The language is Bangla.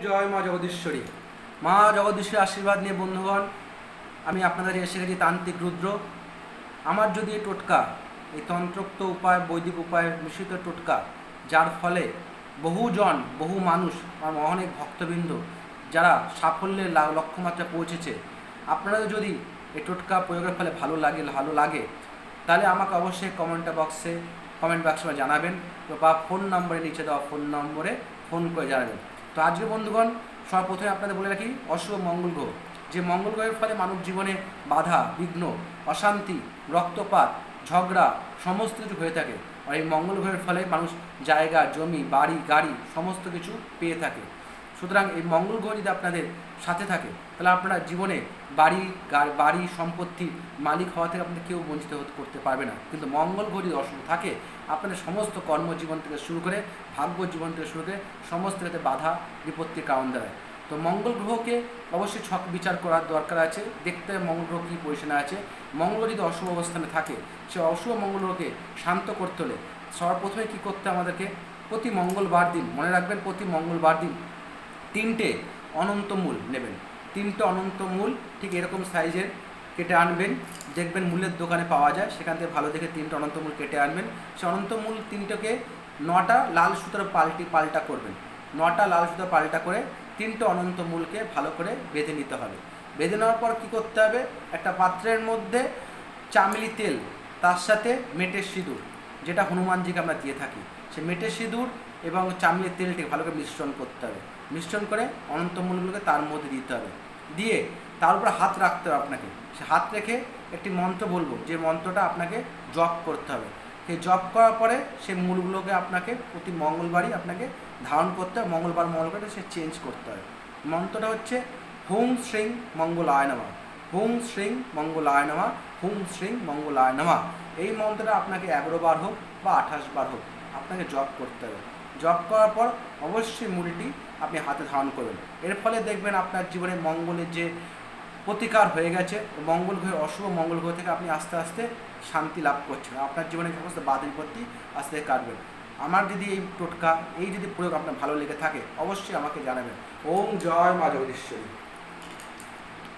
জয় মা জগদীশ্বরী। মা জগদীশ্বরীর আশীর্বাদ নিয়ে বন্ধুগণ, আমি আপনাদের এসে গেছি তান্ত্রিক রুদ্র। আমার যদি এই টোটকা, এই তন্ত্রোক্ত উপায়, বৈদিক উপায় মিশ্রিত টোটকা, যার ফলে বহুজন, বহু মানুষ, আমার অনেক ভক্তবৃন্দ যারা সাফল্যের লক্ষ্যমাত্রা পৌঁছেছে, আপনারা যদি এই টোটকা প্রয়োগের ফলে ভালো লাগে তাহলে আমাকে অবশ্যই কমেন্ট বক্সে জানাবেন বা ফোন নম্বরে, নিচে দেওয়া ফোন নম্বরে ফোন করে জানাবেন। তো আজকে বন্ধুগণ, সর্বপ্রথমে আপনাদের বলে রাখি, অশুভ মঙ্গল গ্রহ, যে মঙ্গল গ্রহের ফলে মানব জীবনে বাধা, বিঘ্ন, অশান্তি, রক্তপাত, ঝগড়া সমস্ত কিছু হয়ে থাকে। আর এই মঙ্গল গ্রহের ফলে মানুষ জায়গা, জমি, বাড়ি, গাড়ি সমস্ত কিছু পেয়ে থাকে। সুতরাং এই মঙ্গল গ্রহ যদি আপনাদের সাথে থাকে তাহলে আপনারা জীবনে বাড়ি সম্পত্তির মালিক হওয়া থেকে আপনাদের কেউ বঞ্চিত করতে পারবে না। কিন্তু মঙ্গল গ্রহ যদি অশুভ থাকে, আপনাদের সমস্ত কর্মজীবন থেকে শুরু করে ভাগ্য জীবন থেকে শুরু করে সমস্ত ক্ষেত্রে বাধা বিপত্তির কারণ দাঁড়ায়। তো মঙ্গল গ্রহকে অবশ্যই ছক বিচার করার দরকার আছে, দেখতে হবে মঙ্গল গ্রহ কী পজিশনে আছে। মঙ্গল যদি অশুভ অবস্থানে থাকে, সে অশুভ মঙ্গল গ্রহকে শান্ত করতে হলে সর্বপ্রথমে কী করতে আমাদেরকে, প্রতি মঙ্গলবার দিন, মনে রাখবেন, প্রতি মঙ্গলবার দিন 3টে অনন্ত মূল নেবেন। 3টে অনন্ত মূল ঠিক এরকম সাইজের কেটে আনবেন, দেখবেন মূলের দোকানে পাওয়া যায়, সেখান থেকে ভালো দেখে 3টে অনন্ত মূল কেটে আনবেন। সে অনন্ত মূল 3টোকে 9টা লাল সুতোর পাল্টা করবেন। 9টা লাল সুতোর পাল্টা করে 3টে অনন্ত মূলকে ভালো করে বেঁধে নিতে হবে। বেঁধে নেওয়ার পর কী করতে হবে, একটা পাত্রের মধ্যে চামেলি তেল, তার সাথে মেটের সিঁদুর, যেটা হনুমানজিকে আমরা দিয়ে থাকি, সে মেটের সিঁদুর এবং চামেলির তেলটিকে ভালো করে মিশ্রণ করতে হবে। মিশ্রণ করে অনন্ত মূলগুলোকে তার মধ্যে দিতে হবে। দিয়ে তার উপর হাত রাখতে হবে আপনাকে। সে হাত রেখে একটি মন্ত্র বলবো, যে মন্ত্রটা আপনাকে জপ করতে হবে। সেই জপ করার পরে সেই মূলগুলোকে আপনাকে প্রতি মঙ্গলবারই আপনাকে ধারণ করতে হবে। মঙ্গলবার সে চেঞ্জ করতে হবে। মন্ত্রটা হচ্ছে হুং শ্রীং মঙ্গলায় নমঃ, হুং শ্রীং মঙ্গলায় নমঃ, হুং শ্রীং মঙ্গলায় নমঃ। এই মন্ত্রটা আপনাকে 11 বার হোক বা 28 বার হোক আপনাকে জপ করতে হবে। জপ করার পর অবশ্যই মূলটি আপনি হাতে ধারণ করবেন। এর ফলে দেখবেন আপনার জীবনে মঙ্গলের যে প্রতিকার হয়ে গেছে, মঙ্গল গ্রহে, অশুভ মঙ্গল গ্রহ থেকে আপনি আস্তে আস্তে শান্তি লাভ করছেন। আপনার জীবনে সমস্ত বাধা বিপত্তি আস্তে কাটবেন। আমার যদি এই টোটকা, এই যদি প্রয়োগ আপনার ভালো লেগে থাকে, অবশ্যই আমাকে জানাবেন। ওম জয় মা জগদীশ্বরী।